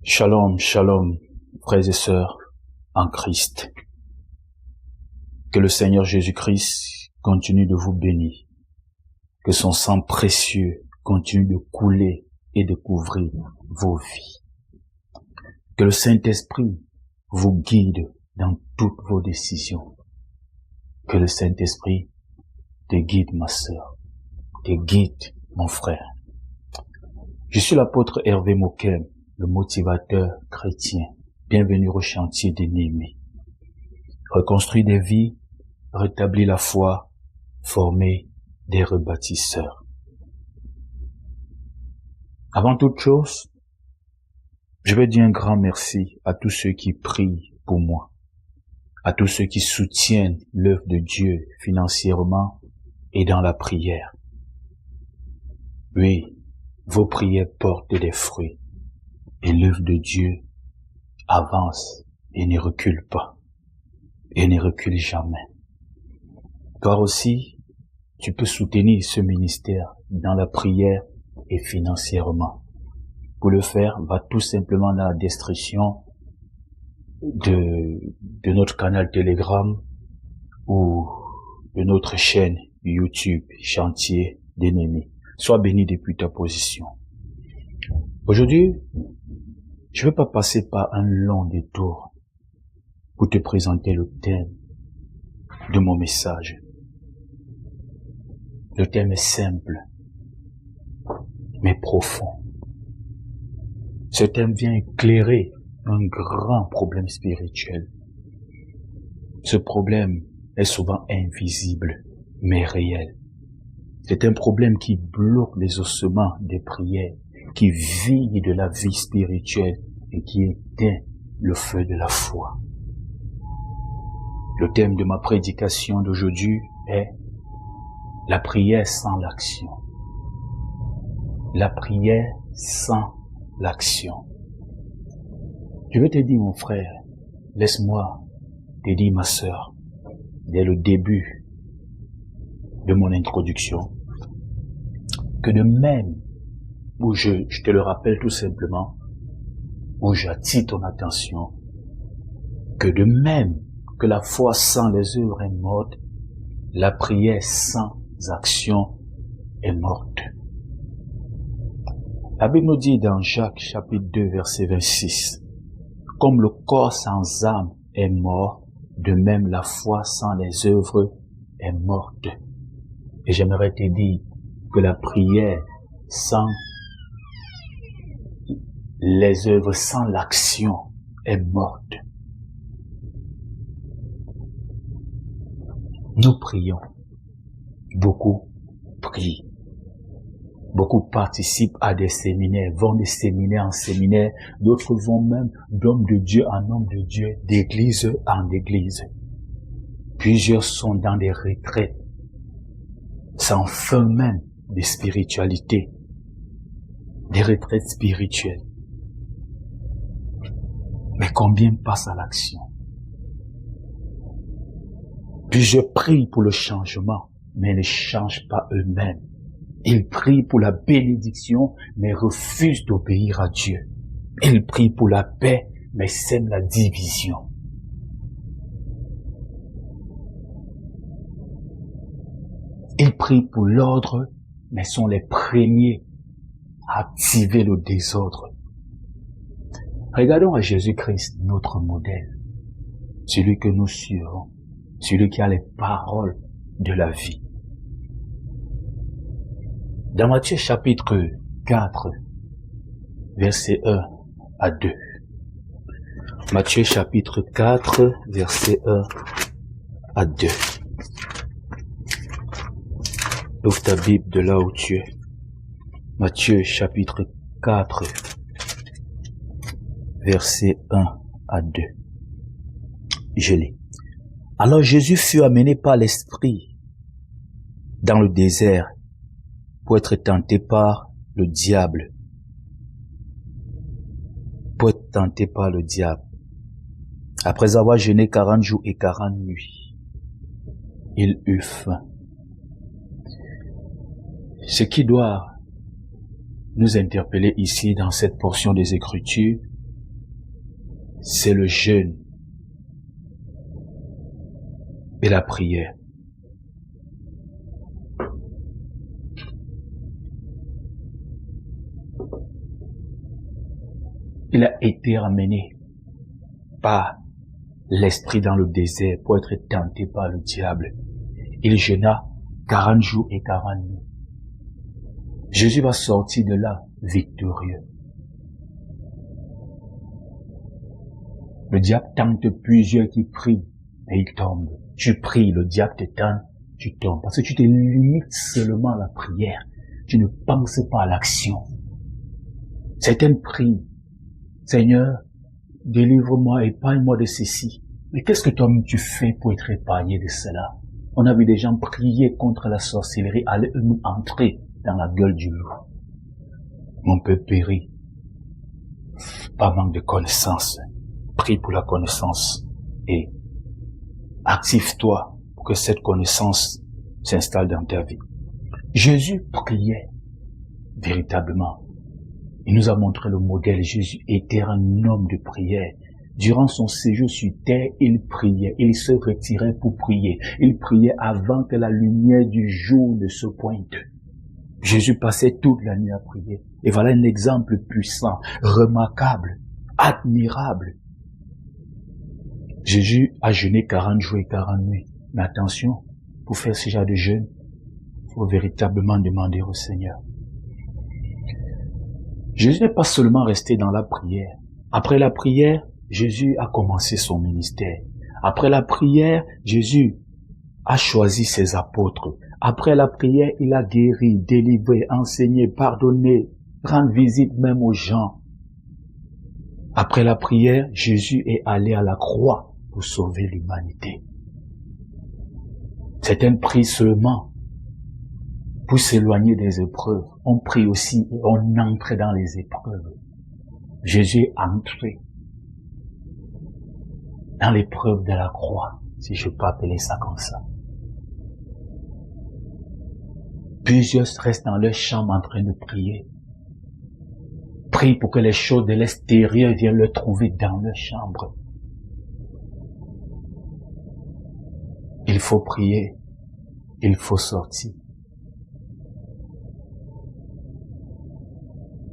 Shalom, shalom, frères et sœurs en Christ. Que le Seigneur Jésus-Christ continue de vous bénir. Que son sang précieux continue de couler et de couvrir vos vies. Que le Saint-Esprit vous guide dans toutes vos décisions. Que le Saint-Esprit te guide, ma sœur, te guide, mon frère. Je suis l'apôtre Hervé Mokem, le motivateur chrétien. Bienvenue au chantier des Néhémie. Reconstruire des vies, rétablir la foi, former des rebâtisseurs. Avant toute chose, je veux dire un grand merci à tous ceux qui prient pour moi, à tous ceux qui soutiennent l'œuvre de Dieu financièrement et dans la prière. Oui, vos prières portent des fruits et l'œuvre de Dieu avance et ne recule pas et ne recule jamais. Toi aussi, tu peux soutenir ce ministère dans la prière et financièrement. Pour le faire, va tout simplement dans la description de notre canal Telegram ou de notre chaîne YouTube Chantier des Néhémie. Sois béni depuis ta position. Aujourd'hui, je ne veux pas passer par un long détour pour te présenter le thème de mon message. Le thème est simple, mais profond. Ce thème vient éclairer un grand problème spirituel. Ce problème est souvent invisible, mais réel. C'est un problème qui bloque les ossements des prières, qui vide de la vie spirituelle et qui éteint le feu de la foi. Le thème de ma prédication d'aujourd'hui est la prière sans l'action. La prière sans l'action. Je veux te dire, mon frère, laisse-moi te dire, ma sœur, dès le début de mon introduction, que de même, où je te le rappelle tout simplement, où j'attire ton attention, que de même que la foi sans les œuvres est morte, la prière sans action est morte. La Bible nous dit dans Jacques chapitre 2 verset 26, comme le corps sans âme est mort, de même la foi sans les œuvres est morte. Et j'aimerais te dire que la prière sans les œuvres, sans l'action est morte. Nous prions. Beaucoup prient. Beaucoup participent à des séminaires, vont de séminaire en séminaire. D'autres vont même d'homme de Dieu en homme de Dieu, d'église en église. Plusieurs sont dans des retraites, sans fin même de spiritualité, des retraites spirituelles. Mais combien passent à l'action? Plusieurs prient pour le changement, mais ne changent pas eux-mêmes. Ils prient pour la bénédiction, mais refusent d'obéir à Dieu. Ils prient pour la paix, mais sèment la division. Ils prient pour l'ordre, mais sont les premiers à activer le désordre. Regardons à Jésus-Christ, notre modèle, celui que nous suivons, celui qui a les paroles de la vie. Dans Matthieu chapitre 4, verset 1 à 2. Matthieu chapitre 4, verset 1 à 2. Ouvre ta Bible de là où tu es. Matthieu chapitre 4, verset 1 à 2. Je lis. Alors Jésus fut amené par l'Esprit dans le désert pour être tenté par le diable. Pour être tenté par le diable. Après avoir jeûné 40 jours et 40 nuits, il eut faim. Ce qui doit nous interpeller ici dans cette portion des Écritures, c'est le jeûne et la prière. Il a été ramené par l'esprit dans le désert pour être tenté par le diable. Il jeûna 40 jours et 40 nuits. Jésus va sortir de là victorieux. Le diable tente plusieurs qui prient et ils tombent. Tu pries, le diable te tente, tu tombes. Parce que tu te limites seulement à la prière. Tu ne penses pas à l'action. Certains prient. Seigneur, délivre-moi, épargne-moi de ceci. Mais qu'est-ce que toi-même tu fais pour être épargné de cela? On a vu des gens prier contre la sorcellerie, aller eux-mêmes entrer dans la gueule du loup. Mon peuple périt. Pas manque de connaissance. Prie pour la connaissance et active-toi pour que cette connaissance s'installe dans ta vie. Jésus priait véritablement. Il nous a montré le modèle. Jésus était un homme de prière. Durant son séjour sur terre, il priait. Il se retirait pour prier. Il priait avant que la lumière du jour ne se pointe. Jésus passait toute la nuit à prier. Et voilà un exemple puissant, remarquable, admirable. Jésus a jeûné 40 jours et 40 nuits. Mais attention, pour faire ce genre de jeûne, il faut véritablement demander au Seigneur. Jésus n'est pas seulement resté dans la prière. Après la prière, Jésus a commencé son ministère. Après la prière, Jésus a choisi ses apôtres. Après la prière, il a guéri, délivré, enseigné, pardonné, rendre visite même aux gens. Après la prière, Jésus est allé à la croix pour sauver l'humanité. Certains prient seulement pour s'éloigner des épreuves. On prie aussi et on entre dans les épreuves. Jésus est entré dans l'épreuve de la croix, si je peux appeler ça comme ça. Plusieurs restent dans leur chambre en train de prier. Prient pour que les choses de l'extérieur viennent le trouver dans leur chambre. Il faut prier. Il faut sortir.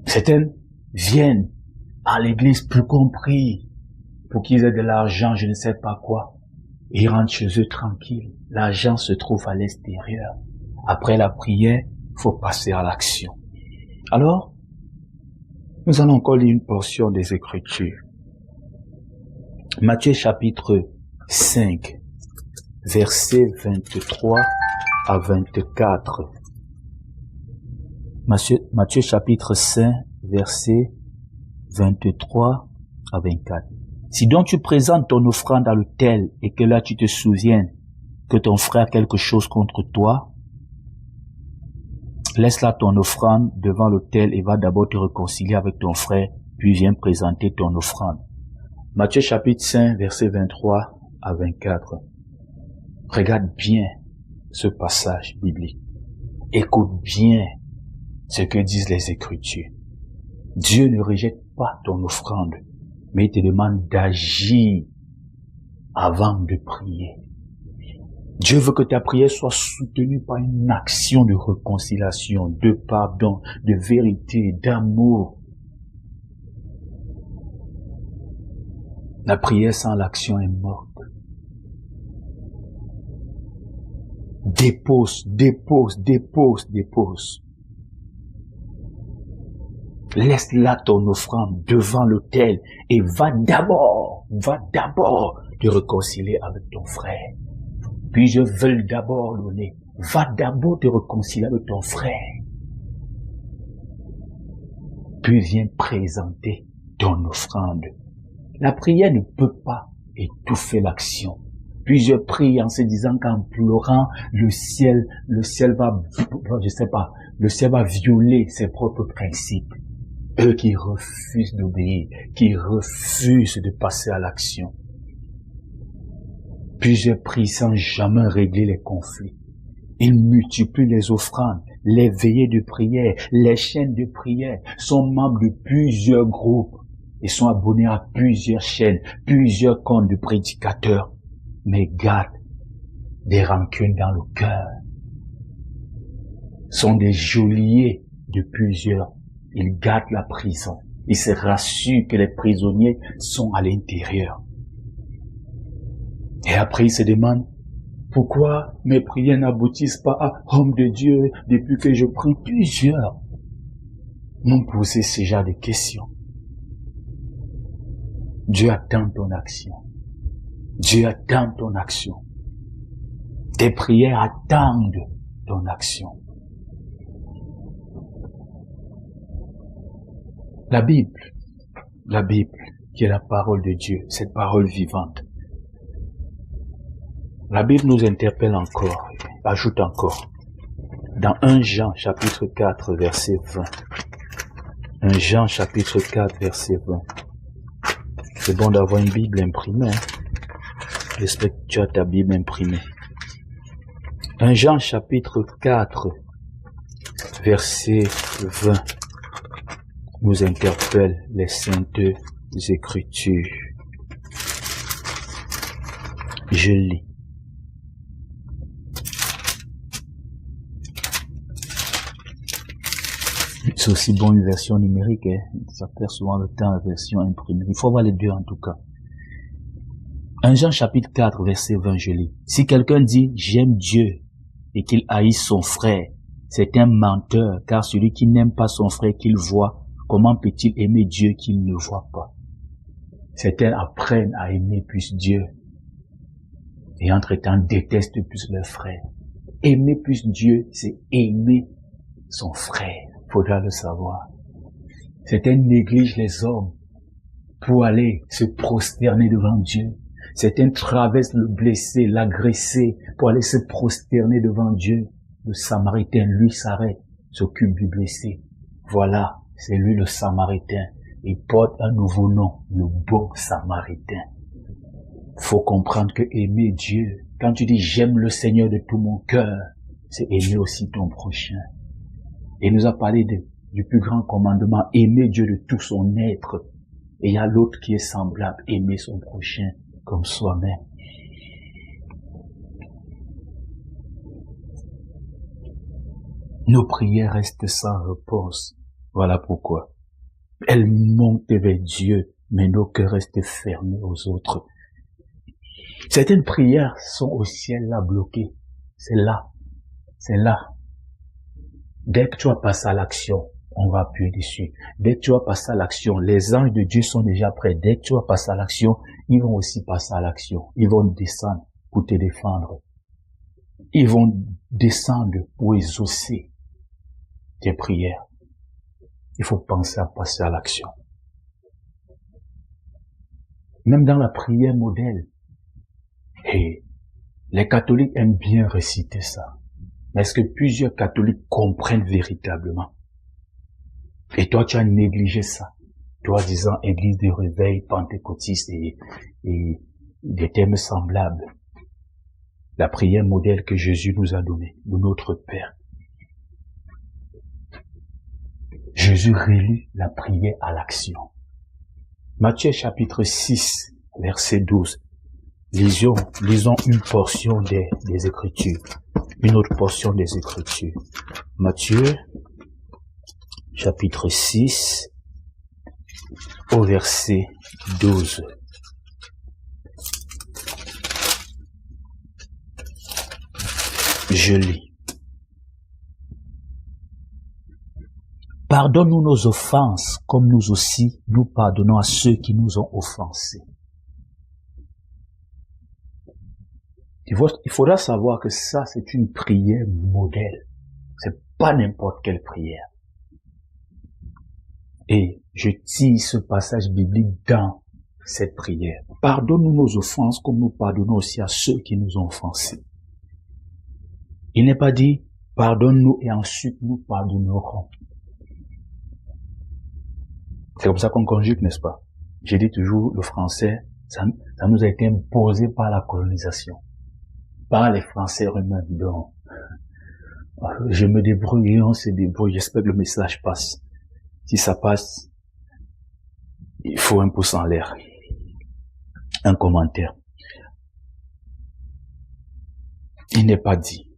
Certains viennent à l'église pour qu'on prie, pour qu'ils aient de l'argent, je ne sais pas quoi. Ils rentrent chez eux tranquilles. L'argent se trouve à l'extérieur. Après la prière, il faut passer à l'action. Alors, nous allons encore lire une portion des Écritures. Matthieu chapitre 5, versets 23 à 24. Matthieu chapitre 5, versets 23 à 24. Si donc tu présentes ton offrande à l'autel et que là tu te souviennes que ton frère a quelque chose contre toi, laisse là ton offrande devant l'autel et va d'abord te réconcilier avec ton frère, puis viens présenter ton offrande. Matthieu chapitre 5, versets 23 à 24. Regarde bien ce passage biblique. Écoute bien ce que disent les Écritures. Dieu ne rejette pas ton offrande, mais il te demande d'agir avant de prier. Dieu veut que ta prière soit soutenue par une action de réconciliation, de pardon, de vérité, d'amour. La prière sans l'action est morte. Dépose. Laisse là ton offrande devant l'autel et va d'abord te réconcilier avec ton frère. Puis je veux d'abord donner. Va d'abord te réconcilier avec ton frère. Puis viens présenter ton offrande. La prière ne peut pas étouffer l'action. Puis je prie en se disant qu'en pleurant, le ciel va, le ciel va violer ses propres principes. Eux qui refusent d'obéir, qui refusent de passer à l'action. Puis je prie sans jamais régler les conflits. Il multiplie les offrandes, les veillées de prière, les chaînes de prière, sont membres de plusieurs groupes. Ils sont abonnés à plusieurs chaînes, plusieurs comptes de prédicateurs, mais gardent des rancunes dans le cœur. Sont des geôliers de plusieurs. Ils gardent la prison. Ils se rassurent que les prisonniers sont à l'intérieur. Et après, ils se demandent, pourquoi mes prières n'aboutissent pas à homme de Dieu depuis que je prie? Plusieurs m'ont posé ce genre de questions. Dieu attend ton action. Dieu attend ton action. Tes prières attendent ton action. La Bible, qui est la parole de Dieu, cette parole vivante. La Bible nous interpelle encore, ajoute encore, dans 1 Jean chapitre 4 verset 20. 1 Jean chapitre 4 verset 20. C'est bon d'avoir une Bible imprimée. J'espère que tu as ta Bible imprimée. 1 Jean chapitre 4 verset 20 nous interpelle les saintes Écritures. Je lis. C'est aussi bon une version numérique, hein. Ça perd souvent le temps la version imprimée. Il faut avoir les deux en tout cas. 1 Jean chapitre 4 verset 20, je lis. Si quelqu'un dit j'aime Dieu et qu'il haït son frère, c'est un menteur, car celui qui n'aime pas son frère qu'il voit, comment peut-il aimer Dieu qu'il ne voit pas? Certains apprennent à aimer plus Dieu et entre-temps détestent plus leur frère. Aimer plus Dieu, c'est aimer son frère. Faudra le savoir. Certains négligent les hommes pour aller se prosterner devant Dieu. Certains traversent le blessé, l'agressé pour aller se prosterner devant Dieu. Le Samaritain, lui, s'arrête, s'occupe du blessé. Voilà, c'est lui le Samaritain. Il porte un nouveau nom, le bon Samaritain. Faut comprendre que aimer Dieu, quand tu dis j'aime le Seigneur de tout mon cœur, c'est aimer aussi ton prochain. Et il nous a parlé du plus grand commandement, aimer Dieu de tout son être. Et il y a l'autre qui est semblable, aimer son prochain comme soi-même. Nos prières restent sans réponse. Voilà pourquoi. Elles montent vers Dieu, mais nos cœurs restent fermés aux autres. Certaines prières sont au ciel là bloquées. C'est là. Dès que tu vas passer à l'action, on va appuyer dessus. Dès que tu vas passer à l'action, les anges de Dieu sont déjà prêts. Dès que tu vas passer à l'action, ils vont aussi passer à l'action. Ils vont descendre pour te défendre. Ils vont descendre pour exaucer tes prières. Il faut penser à passer à l'action. Même dans la prière modèle, et les catholiques aiment bien réciter ça. Mais est-ce que plusieurs catholiques comprennent véritablement? Et toi, tu as négligé ça. Toi, disant église de réveil, pentecôtiste et des termes semblables. La prière modèle que Jésus nous a donnée, de notre Père. Jésus relie la prière à l'action. Matthieu chapitre 6, verset 12. Lisons une portion des Écritures. Une autre portion des Écritures. Matthieu, chapitre 6, au verset 12. Je lis. Pardonne-nous nos offenses, comme nous aussi nous pardonnons à ceux qui nous ont offensés. Il faudra savoir que ça, c'est une prière modèle. C'est pas n'importe quelle prière. Et je tire ce passage biblique dans cette prière. Pardonne-nous nos offenses comme nous pardonnons aussi à ceux qui nous ont offensés. Il n'est pas dit, pardonne-nous et ensuite nous pardonnerons. C'est comme ça qu'on conjugue, n'est-ce pas? J'ai dit toujours, le français, ça nous a été imposé par la colonisation. Par les Français eux-mêmes. Donc, je me débrouille et on se débrouille. J'espère que le message passe. Si ça passe, Il faut un pouce en l'air, un commentaire. Il n'est pas dit,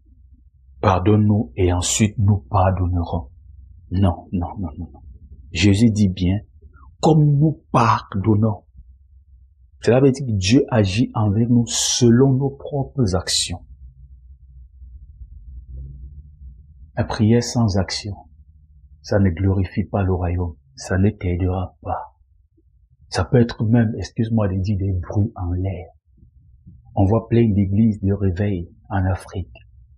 pardonne-nous et ensuite nous pardonnerons. Non, non, non, non. Jésus dit bien, comme nous pardonnons. Cela veut dire que Dieu agit envers nous selon nos propres actions. La prière sans action, ça ne glorifie pas le royaume, ça ne t'aidera pas. Ça peut être même, excuse-moi de dire, des bruits en l'air. On voit plein d'églises de réveil en Afrique.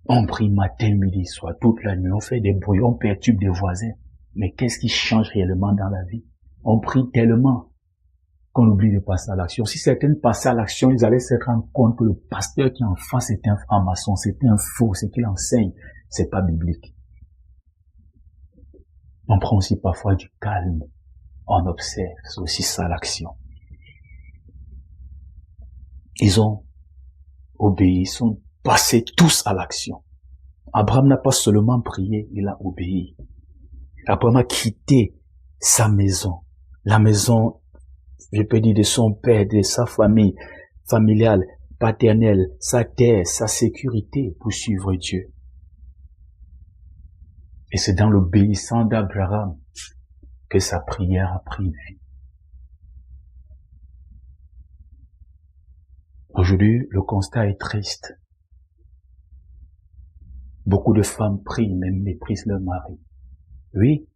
On prie matin, midi, soir, toute la nuit, on fait des bruits, on perturbe des voisins. Mais qu'est-ce qui change réellement dans la vie? On prie tellement qu'on oublie de passer à l'action. Si certains passaient à l'action, ils allaient se rendre compte que le pasteur qui est en face était un franc-maçon, c'était un faux, ce qu'il enseigne, c'est pas biblique. On prend aussi parfois du calme, on observe, c'est aussi ça l'action. Ils ont obéi, ils sont passés tous à l'action. Abraham n'a pas seulement prié, il a obéi. Abraham a quitté sa maison, la maison, je peux dire, de son père, de sa famille familiale, paternelle, sa terre, sa sécurité pour suivre Dieu. Et c'est dans l'obéissance d'Abraham que sa prière a pris vie. Aujourd'hui, le constat est triste. Beaucoup de femmes prient, mais méprisent leur mari. Oui,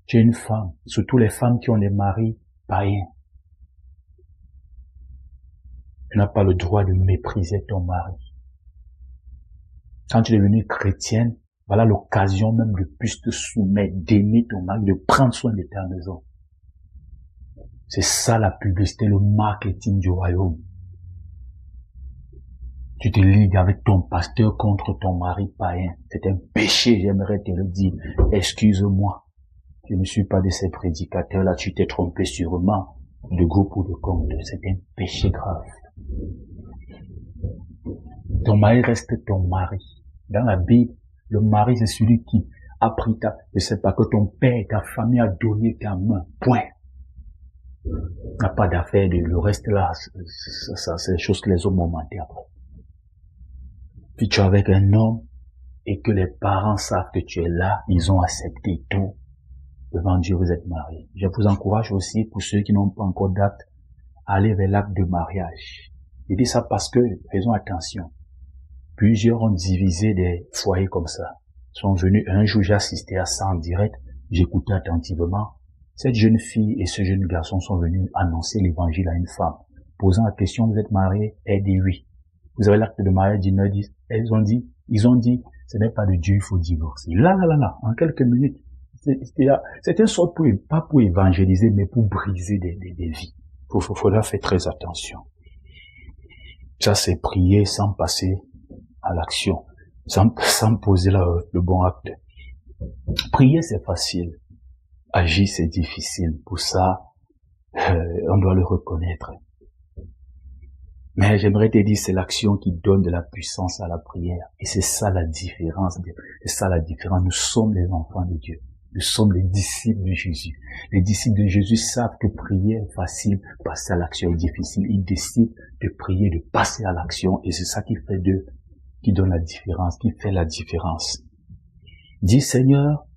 tu es une femme, surtout les femmes qui ont des maris païens. Tu n'as pas le droit de mépriser ton mari. Quand tu es devenue chrétienne, voilà l'occasion même de plus te soumettre, d'aimer ton mari, de prendre soin de ta maison. C'est ça la publicité, le marketing du royaume. Tu te ligues avec ton pasteur contre ton mari païen. C'est un péché, j'aimerais te le dire. Excuse-moi. Je ne suis pas de ces prédicateurs-là. Tu t'es trompé sûrement de groupe ou de compte. C'est un péché grave. Ton mari reste ton mari. Dans la Bible, le mari, c'est celui qui a pris je sais pas, que ton père, ta famille a donné ta main. Point. Il n'y a pas d'affaire de le reste là. Ça, c'est des choses que les hommes ont menté après. Puis tu es avec un homme et que les parents savent que tu es là, ils ont accepté tout. Devant Dieu, vous êtes mariés. Je vous encourage aussi, pour ceux qui n'ont pas encore d'acte, à aller vers l'acte de mariage. Je dis ça parce que, faisons attention, plusieurs ont divisé des foyers comme ça. Ils sont venus, un jour j'ai assisté à ça en direct, j'écoutais attentivement. Cette jeune fille et ce jeune garçon sont venus annoncer l'évangile à une femme. Posant la question, vous êtes mariés? Elle dit oui. Vous avez l'acte de mariage, ils ont dit, ce n'est pas de Dieu, il faut divorcer. Là, en quelques minutes, c'est une sorte pas pour évangéliser, mais pour briser des vies. Faudra faire très attention. Ça, c'est prier sans passer à l'action, sans poser le bon acte. Prier, c'est facile. Agir, c'est difficile. Pour ça, on doit le reconnaître. Mais j'aimerais te dire, c'est l'action qui donne de la puissance à la prière. Et c'est ça la différence. C'est ça la différence. Nous sommes les enfants de Dieu. Nous sommes les disciples de Jésus. Les disciples de Jésus savent que prier est facile, passer à l'action est difficile. Ils décident de prier, de passer à l'action. Et c'est ça qui fait d'eux, qui donne la différence, qui fait la différence. Dis, Seigneur,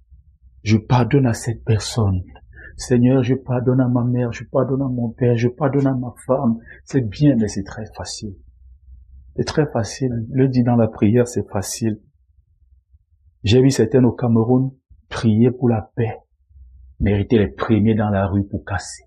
je pardonne à cette personne. Seigneur, je pardonne à ma mère, je pardonne à mon père, je pardonne à ma femme. C'est bien, mais c'est très facile. C'est très facile. Le dit dans la prière, c'est facile. J'ai vu certains au Cameroun prier pour la paix, mais étaient les premiers dans la rue pour casser.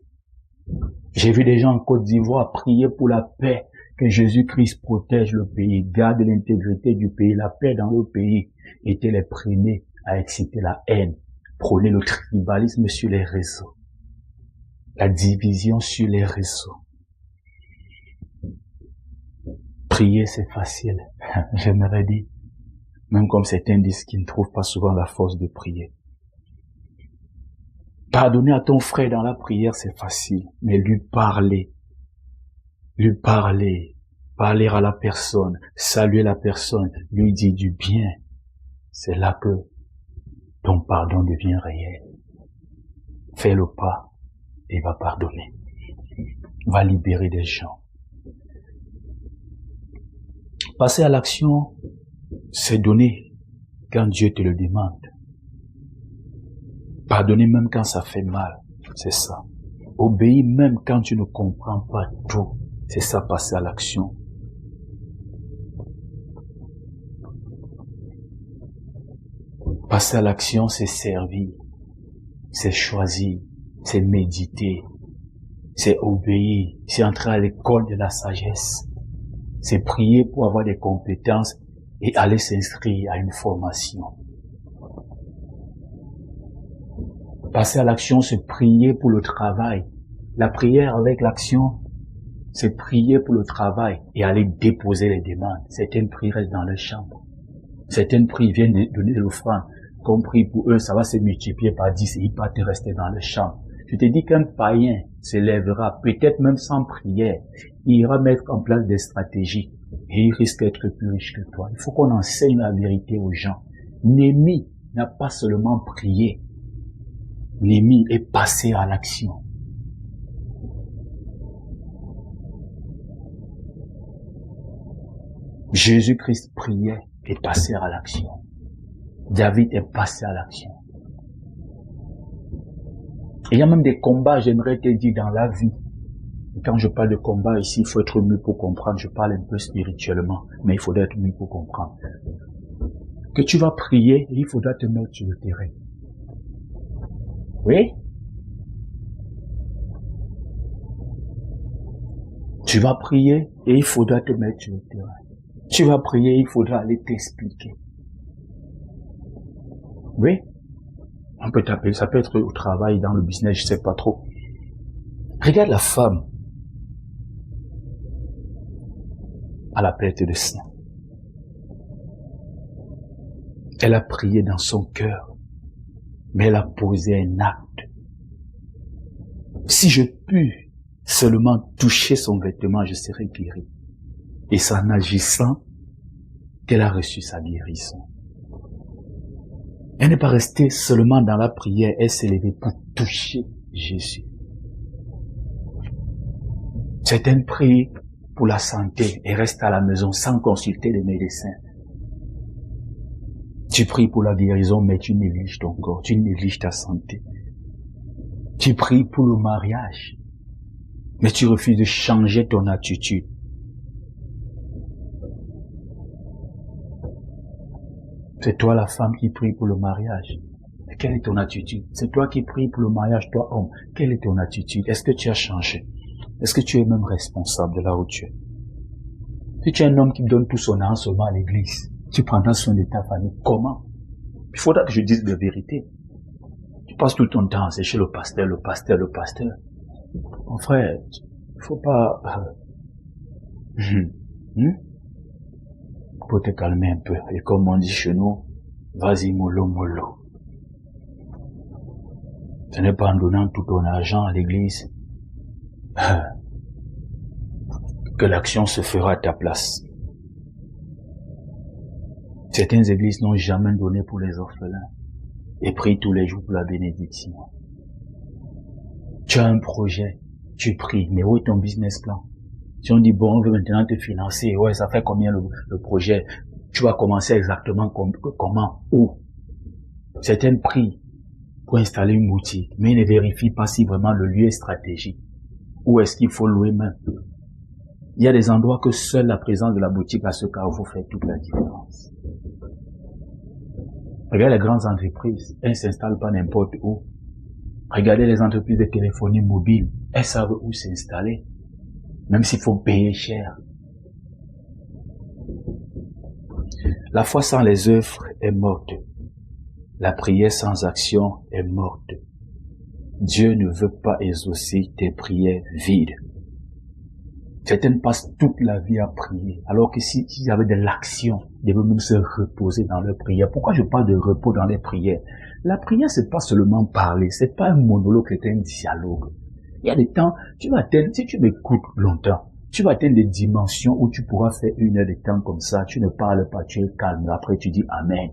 J'ai vu des gens en Côte d'Ivoire prier pour la paix, que Jésus-Christ protège le pays, garde l'intégrité du pays, la paix dans le pays, étaient les premiers à exciter la haine, prôner le tribalisme sur les réseaux, la division sur les réseaux. Prier, c'est facile, j'aimerais dire, même comme certains disent qu'ils ne trouvent pas souvent la force de prier. Pardonner à ton frère dans la prière, c'est facile, mais lui parler à la personne, saluer la personne, lui dire du bien, c'est là que ton pardon devient réel. Fais le pas et va pardonner. Va libérer des gens. Passer à l'action, c'est donner quand Dieu te le demande. Pardonner même quand ça fait mal, c'est ça. Obéir même quand tu ne comprends pas tout, c'est ça, passer à l'action. Passer à l'action, c'est servir, c'est choisir, c'est méditer, c'est obéir, c'est entrer à l'école de la sagesse, c'est prier pour avoir des compétences et aller s'inscrire à une formation. Passer à l'action, c'est prier pour le travail. La prière avec l'action, c'est prier pour le travail et aller déposer les demandes. Certaines prient restent dans leur chambre. Certaines prient viennent de donner l'offrande. Qu'on prie pour eux, ça va se multiplier par 10 et ils partent rester dans leur chambre. Je te dis qu'un païen se lèvera, peut-être même sans prière. Il ira mettre en place des stratégies et il risque d'être plus riche que toi. Il faut qu'on enseigne la vérité aux gens. Néhémie n'a pas seulement prié. Néhémie est passé à l'action. Jésus-Christ priait et passait à l'action. David est passé à l'action. Il y a même des combats, j'aimerais te dire, dans la vie. Et quand je parle de combat ici, il faut être mûr pour comprendre. Je parle un peu spirituellement, mais il faudra être mûr pour comprendre. Que tu vas prier et il faudra te mettre sur le terrain. Oui? Tu vas prier et il faudra te mettre sur le terrain. Tu vas prier, il faudra aller t'expliquer. Oui? On peut t'appeler, ça peut être au travail, dans le business, je sais pas trop. Regarde la femme à la perte de sang. Elle a prié dans son cœur, mais elle a posé un acte. Si je pus seulement toucher son vêtement, je serai guéri. Et c'est en agissant qu'elle a reçu sa guérison. Elle n'est pas restée seulement dans la prière, elle s'est levée pour toucher Jésus. Certaines prient pour la santé et restent à la maison sans consulter les médecins. Tu pries pour la guérison, mais tu négliges ton corps, tu négliges ta santé. Tu pries pour le mariage, mais tu refuses de changer ton attitude. C'est toi la femme qui prie pour le mariage. Mais quelle est ton attitude? C'est toi qui pries pour le mariage, toi homme. Quelle est ton attitude? Est-ce que tu as changé? Est-ce que tu es même responsable de là où tu es? Si tu es un homme qui donne tout son argent seulement à l'église, tu prendras soin de ta famille. Comment? Il faudra que je dise la vérité. Tu passes tout ton temps à sécher le pasteur. Mon frère, il faut pas... Pour te calmer un peu. Et comme on dit chez nous, vas-y mollo mollo. Ce n'est pas en donnant tout ton argent à l'église que l'action se fera à ta place. Certaines églises n'ont jamais donné pour les orphelins et prient tous les jours pour la bénédiction. Tu as un projet, tu pries, mais où est ton business plan? Si on dit, bon, on veut maintenant te financer, ouais, ça fait combien le projet? Tu vas commencer exactement comment? Où? Certaines prient pour installer une boutique, mais ils ne vérifient pas si vraiment le lieu est stratégique. Où est-ce qu'il faut louer même? Il y a des endroits que seule la présence de la boutique à ce carrefour fait toute la différence. Regardez les grandes entreprises, elles ne s'installent pas n'importe où. Regardez les entreprises de téléphonie mobile, elles savent où s'installer. Même s'il faut payer cher. La foi sans les œuvres est morte. La prière sans action est morte. Dieu ne veut pas exaucer tes prières vides. Certaines passent toute la vie à prier, alors que s'ils avaient de l'action, ils devaient même se reposer dans leur prière. Pourquoi je parle de repos dans les prières? La prière, c'est pas seulement parler, c'est pas un monologue, c'est un dialogue. Il y a des temps, tu vas atteindre, si tu m'écoutes longtemps, tu vas atteindre des dimensions où tu pourras faire 1 heure de temps comme ça, tu ne parles pas, tu es calme, après tu dis Amen.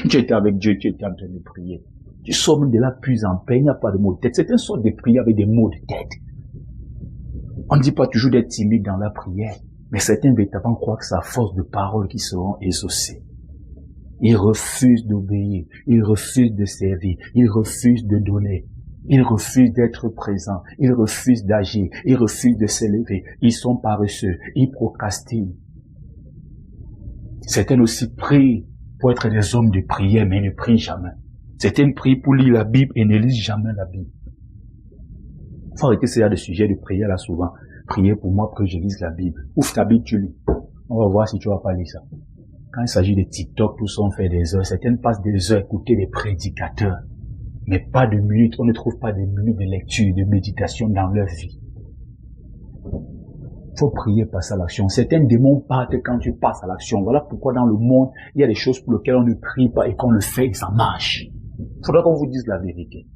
Tu étais avec Dieu, tu étais en train de prier. Tu sors même de là plus en paix, il n'y a pas de mots de tête. C'est une sorte de prière avec des mots de tête. On ne dit pas toujours d'être timide dans la prière, mais certains véritablement croient que c'est à force de paroles qui seront exaucées. Ils refusent d'obéir, ils refusent de servir, ils refusent de donner, ils refusent d'être présents, ils refusent d'agir, ils refusent de s'élever, ils sont paresseux, ils procrastinent. Certains aussi prient pour être des hommes de prière, mais ne prient jamais. Certains prient pour lire la Bible et ne lisent jamais la Bible. Il faut arrêter ce sujet de prière là souvent. Priez pour moi pour que je lise la Bible. Ouvre ta Bible, tu lis. On va voir si tu vas pas lire ça. Quand il s'agit de TikTok, tout ça, on fait des heures. Certaines passent des heures à écouter des prédicateurs. Mais pas de minutes. On ne trouve pas de minutes de lecture, de méditation dans leur vie. Faut prier, passer à l'action. Certains démons partent quand tu passes à l'action. Voilà pourquoi dans le monde, il y a des choses pour lesquelles on ne prie pas et qu'on le fait et ça marche. Il faudra qu'on vous dise la vérité.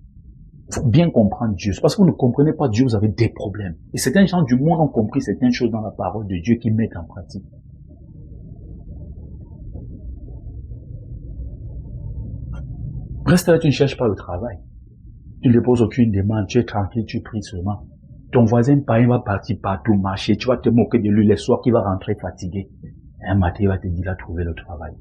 Il faut bien comprendre Dieu. C'est parce que vous ne comprenez pas Dieu, vous avez des problèmes. Et certains gens du monde ont compris certaines choses dans la parole de Dieu qu'ils mettent en pratique. Reste là, tu ne cherches pas le travail. Tu ne déposes aucune demande, tu es tranquille, tu pries seulement. Ton voisin païen va partir partout marcher, tu vas te moquer de lui les soirs qu'il va rentrer fatigué. Un matin, il va te dire, il a trouvé le travail.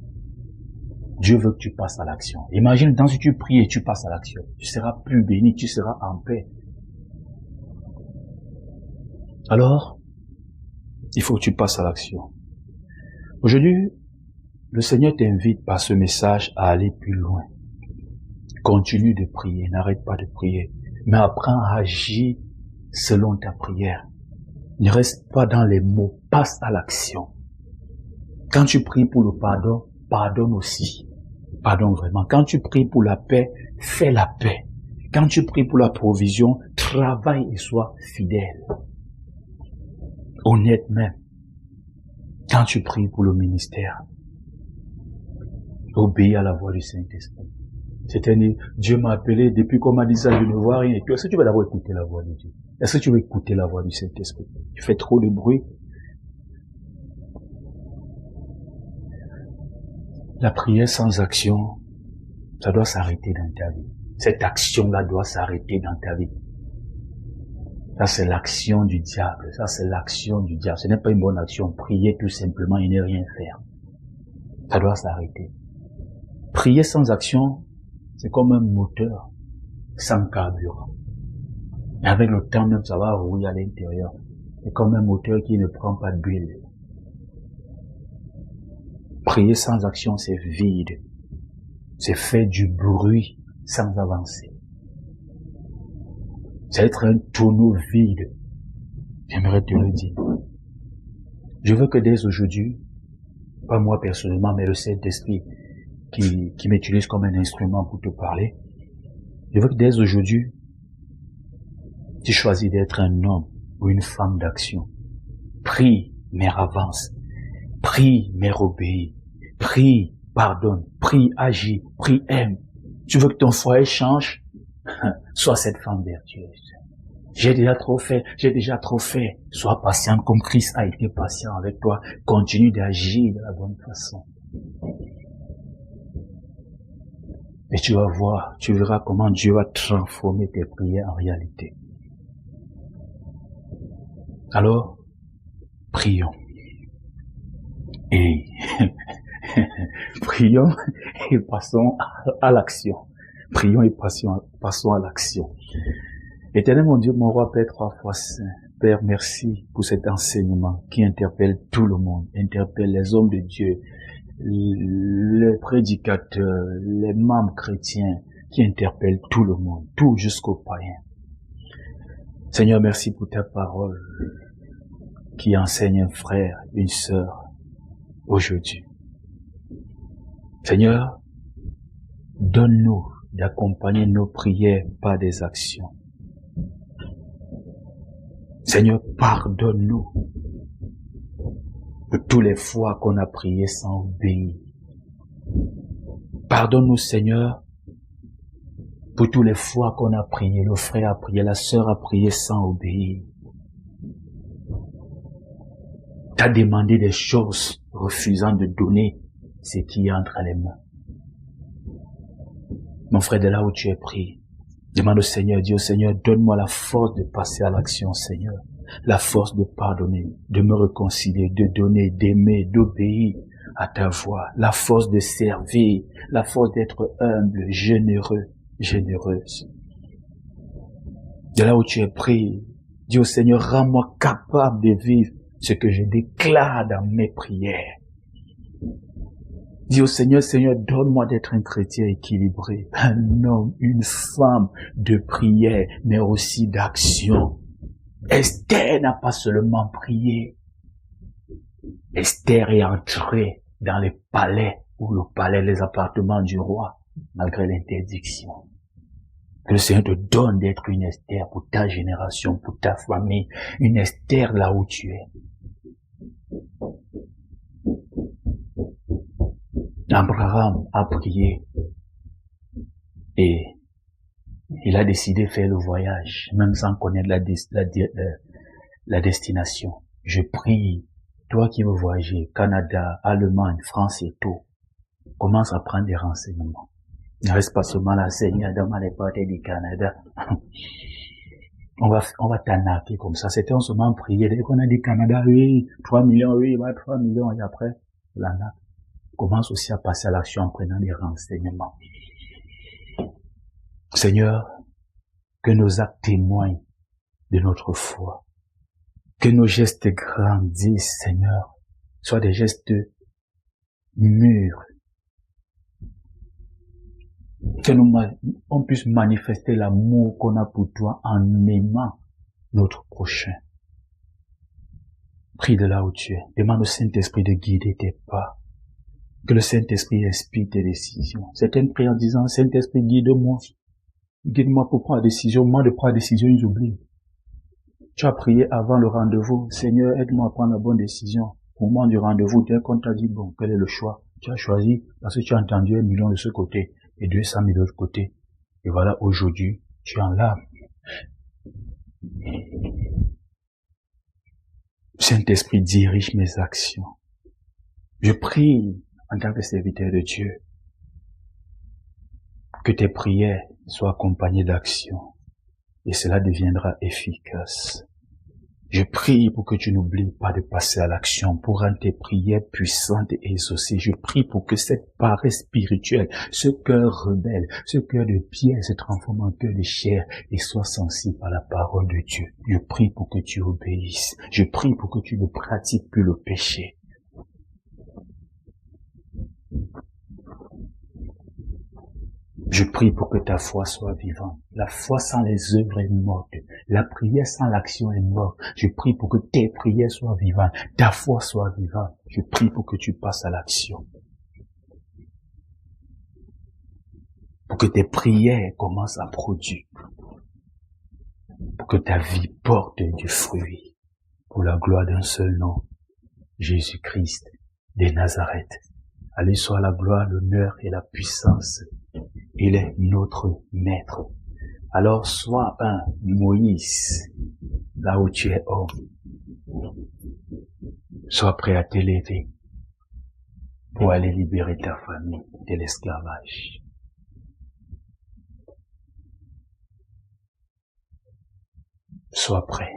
Dieu veut que tu passes à l'action. Imagine, tant si tu pries et tu passes à l'action, tu seras plus béni, tu seras en paix. Alors, il faut que tu passes à l'action. Aujourd'hui, le Seigneur t'invite par ce message à aller plus loin. Continue de prier, n'arrête pas de prier, mais apprends à agir selon ta prière. Ne reste pas dans les mots, passe à l'action. Quand tu pries pour le pardon, pardonne aussi. Pardonne vraiment. Quand tu pries pour la paix, fais la paix. Quand tu pries pour la provision, travaille et sois fidèle. Honnête même. Quand tu pries pour le ministère, obéis à la voix du Saint-Esprit. C'est-à-dire, Dieu m'a appelé, depuis qu'on m'a dit ça, je ne vois rien. Est-ce que tu vas d'abord écouter la voix de Dieu? Est-ce que tu veux écouter la voix du Saint-Esprit? Tu fais trop de bruit. La prière sans action, ça doit s'arrêter dans ta vie. Cette action-là doit s'arrêter dans ta vie. Ça, c'est l'action du diable. Ça, c'est l'action du diable. Ce n'est pas une bonne action. Prier tout simplement et ne rien faire. Ça doit s'arrêter. Prier sans action, c'est comme un moteur sans carburant. Et avec le temps même, ça va rouiller à l'intérieur. C'est comme un moteur qui ne prend pas d'huile. Prier sans action, c'est vide. C'est faire du bruit sans avancer. C'est être un tonneau vide. J'aimerais te le dire. Je veux que dès aujourd'hui, pas moi personnellement, mais le Saint-Esprit qui m'utilise comme un instrument pour te parler, je veux que dès aujourd'hui, tu choisis d'être un homme ou une femme d'action. Prie, mais avance. Prie, mais obéis. Prie, pardonne. Prie, agis. Prie, aime. Tu veux que ton foyer change? Sois cette femme vertueuse. J'ai déjà trop fait. Sois patient comme Christ a été patient avec toi. Continue d'agir de la bonne façon. Et tu vas voir, tu verras comment Dieu va transformer tes prières en réalité. Alors, prions. Et prions et passons à l'action. Prions et passons à l'action. Éternel mon Dieu, mon roi, Père 3 fois saint, Père, merci pour cet enseignement qui interpelle tout le monde, interpelle les hommes de Dieu, les prédicateurs, les membres chrétiens, qui interpellent tout le monde, tout jusqu'aux païens. Seigneur, merci pour ta parole qui enseigne un frère, une sœur aujourd'hui. Seigneur, donne-nous d'accompagner nos prières par des actions. Seigneur, pardonne-nous de toutes les fois qu'on a prié sans obéir. Pardonne-nous, Seigneur, pour toutes les fois qu'on a prié, le frère a prié, la sœur a prié sans obéir. T'as demandé des choses, refusant de donner ce qui est entre les mains. Mon frère, de là où tu es pris, demande au Seigneur, dis au Seigneur, donne-moi la force de passer à l'action, Seigneur. La force de pardonner, de me réconcilier, de donner, d'aimer, d'obéir à ta voix. La force de servir, la force d'être humble, généreux, généreuse. De là où tu es pris, dis au Seigneur, rends-moi capable de vivre ce que je déclare dans mes prières. Dis au Seigneur, Seigneur, donne-moi d'être un chrétien équilibré, un homme, une femme de prière, mais aussi d'action. Esther n'a pas seulement prié. Esther est entrée dans les palais, ou le palais, les appartements du roi, malgré l'interdiction. Que le Seigneur te donne d'être une Esther pour ta génération, pour ta famille, une Esther là où tu es. Abraham a prié et il a décidé de faire le voyage, même sans connaître la destination. Je prie, toi qui veux voyager, Canada, Allemagne, France et tout, commence à prendre des renseignements. Ne reste pas seulement là, Seigneur, dans les portes du Canada. On va t'arnaquer comme ça. C'était en seulement prier. Dès qu'on a dit Canada, oui, 3 millions, oui, 3 millions, et après, l'arnaque. Commence aussi à passer à l'action en prenant des renseignements. Seigneur, que nos actes témoignent de notre foi. Que nos gestes grandissent, Seigneur, soient des gestes mûrs. Que on puisse manifester l'amour qu'on a pour toi en aimant notre prochain. Prie de là où tu es. Demande au Saint-Esprit de guider tes pas. Que le Saint-Esprit inspire tes décisions. Certaines prient en disant, Saint-Esprit, guide-moi. Guide-moi pour prendre la décision. Moi, de prendre la décision, ils oublient. Tu as prié avant le rendez-vous. Seigneur, aide-moi à prendre la bonne décision. Au moment du rendez-vous, dès qu'on t'a dit, bon, quel est le choix? Tu as choisi parce que tu as entendu 1 million de ce côté et 200 000 de l'autre côté. Et voilà, aujourd'hui, tu es en larmes. Saint-Esprit, dirige mes actions. Je prie en tant que serviteur de Dieu que tes prières soient accompagnées d'action et cela deviendra efficace. Je prie pour que tu n'oublies pas de passer à l'action, pour rendre tes prières puissantes et exaucées. Je prie pour que cette paresse spirituelle, ce cœur rebelle, ce cœur de pierre se transforme en cœur de chair et soit sensible à la parole de Dieu. Je prie pour que tu obéisses. Je prie pour que tu ne pratiques plus le péché. Je prie pour que ta foi soit vivante. La foi sans les œuvres est morte. La prière sans l'action est morte. Je prie pour que tes prières soient vivantes. Ta foi soit vivante. Je prie pour que tu passes à l'action. Pour que tes prières commencent à produire. Pour que ta vie porte du fruit. Pour la gloire d'un seul nom. Jésus-Christ de Nazareth. À lui soit la gloire, l'honneur et la puissance. Il est notre maître. Alors sois un Moïse, là où tu es homme. Sois prêt à t'élever pour aller libérer ta famille de l'esclavage. Sois prêt.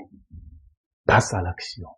Passe à l'action.